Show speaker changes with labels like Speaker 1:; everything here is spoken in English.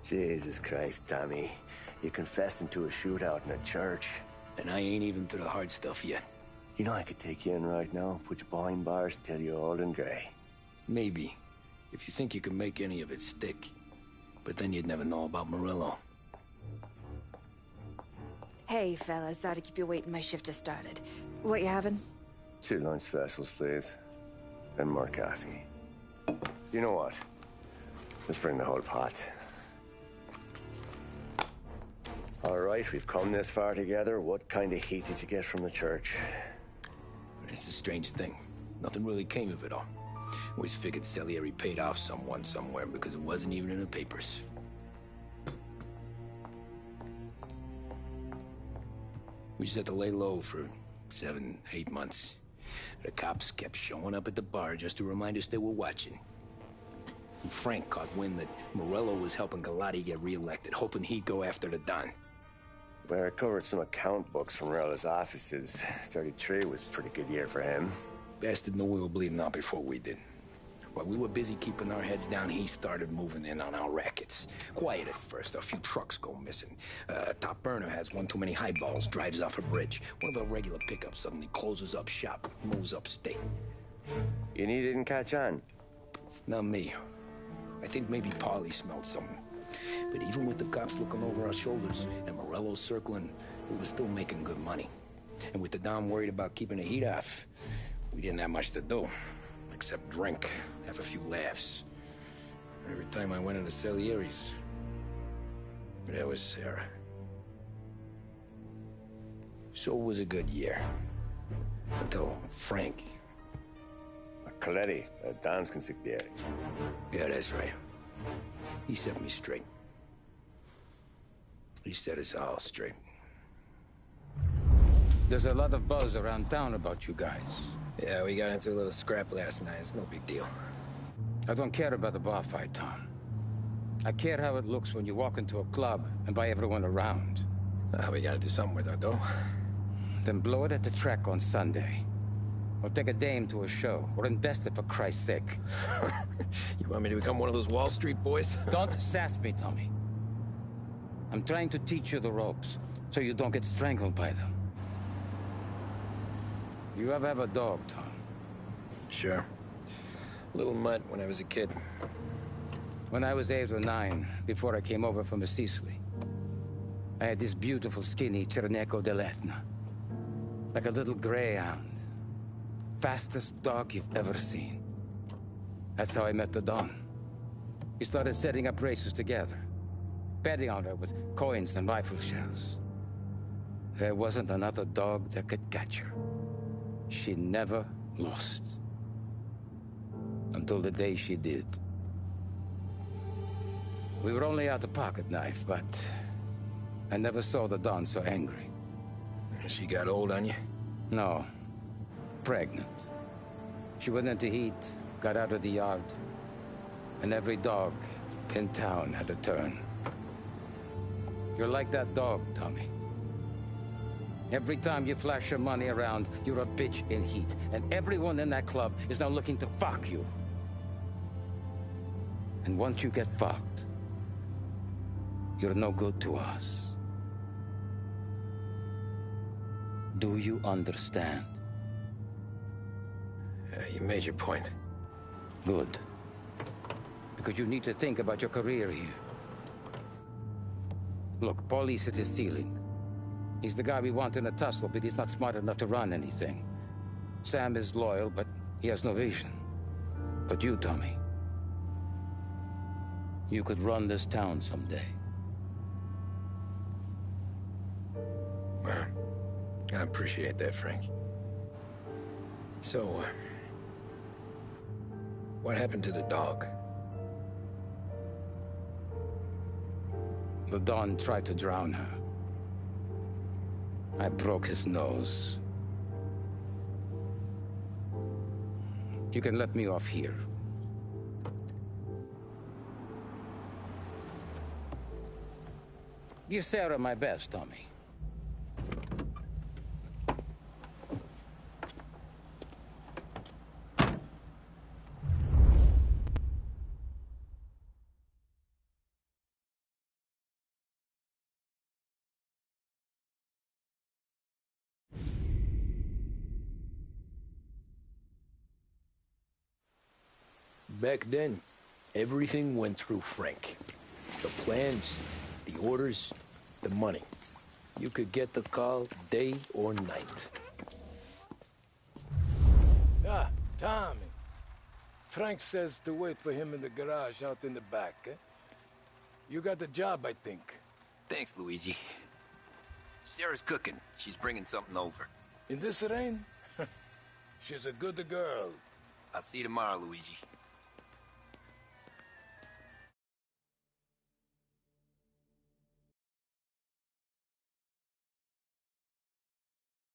Speaker 1: Jesus Christ, Tommy. You confessing to a shootout in a church.
Speaker 2: And I ain't even to the hard stuff yet.
Speaker 1: You know I could take you in right now, put you behind bars until you're old and grey.
Speaker 2: Maybe. If you think you can make any of it stick. But then you'd never know about Morello.
Speaker 3: Hey, fellas. Sorry to keep you waiting. My shift just started. What you having?
Speaker 1: 2 lunch specials, please. And more coffee. You know what? Let's bring the whole pot. All right, we've come this far together. What kind of heat did you get from the church?
Speaker 2: It's a strange thing. Nothing really came of it all. Always figured Salieri paid off someone somewhere because it wasn't even in the papers. We just had to lay low for 7, 8 months. The cops kept showing up at the bar just to remind us they were watching. And Frank caught wind that Morello was helping Galati get reelected, hoping he'd go after the Don.
Speaker 1: Well, I recovered some account books from Morello's offices. 33 was a pretty good year for him.
Speaker 2: Bastard knew we were bleeding out before we did. While we were busy keeping our heads down, he started moving in on our rackets. Quiet at first, a few trucks go missing. Top burner has one too many highballs, drives off a bridge. One of our regular pickups suddenly closes up shop, moves upstate.
Speaker 1: And he didn't catch on?
Speaker 2: Not me. I think maybe Paulie smelled something. But even with the cops looking over our shoulders and Morello circling, we were still making good money. And with the Don worried about keeping the heat off, we didn't have much to do. Except drink, have a few laughs. Every time I went into Salieri's, there was Sarah. So it was a good year. Until Frank.
Speaker 1: Coletti, Don's consigliere.
Speaker 2: Yeah, that's right. He set me straight. He set us all straight.
Speaker 4: There's a lot of buzz around town about you guys.
Speaker 2: Yeah, we got into a little scrap last night. It's no big deal.
Speaker 4: I don't care about the bar fight, Tom. I care how it looks when you walk into a club and buy everyone around.
Speaker 2: We gotta do something with our dough.
Speaker 4: Then blow it at the track on Sunday. Or take a dame to a show. Or invest it, for Christ's sake.
Speaker 2: You want me to become one of those Wall Street boys?
Speaker 4: Don't sass me, Tommy. I'm trying to teach you the ropes, so you don't get strangled by them. You ever have a dog, Tom?
Speaker 2: Sure. Little mutt when I was a kid.
Speaker 4: When I was 8 or 9, before I came over from Sicily, I had this beautiful, skinny Cerneco dell'Etna. Like a little greyhound. Fastest dog you've ever seen. That's how I met the Don. We started setting up races together. Betting on her with coins and rifle shells. There wasn't another dog that could catch her. She never lost. Until the day she did. We were only out a pocket knife, but I never saw the Don so angry.
Speaker 2: She got old on you?
Speaker 4: No. Pregnant. She went into heat, got out of the yard, and every dog in town had a turn. You're like that dog, Tommy. Every time you flash your money around, you're a bitch in heat. And everyone in that club is now looking to fuck you. And once you get fucked, you're no good to us. Do you understand?
Speaker 2: You made your point.
Speaker 4: Good. Because you need to think about your career here. Look, Paulie's at his ceiling. He's the guy we want in a tussle, but he's not smart enough to run anything. Sam is loyal, but he has no vision. But you, Tommy, you could run this town someday.
Speaker 2: Well, I appreciate that, Frank. So, what happened to the dog?
Speaker 4: The Don tried to drown her. I broke his nose. You can let me off here. Give Sarah my best, Tommy.
Speaker 2: Back then, everything went through Frank. The plans, the orders, the money. You could get the call day or night.
Speaker 5: Ah, Tommy. Frank says to wait for him in the garage out in the back, eh? You got the job, I think.
Speaker 6: Thanks, Luigi. Sarah's cooking. She's bringing something over.
Speaker 5: In this rain? She's a good girl.
Speaker 6: I'll see you tomorrow, Luigi.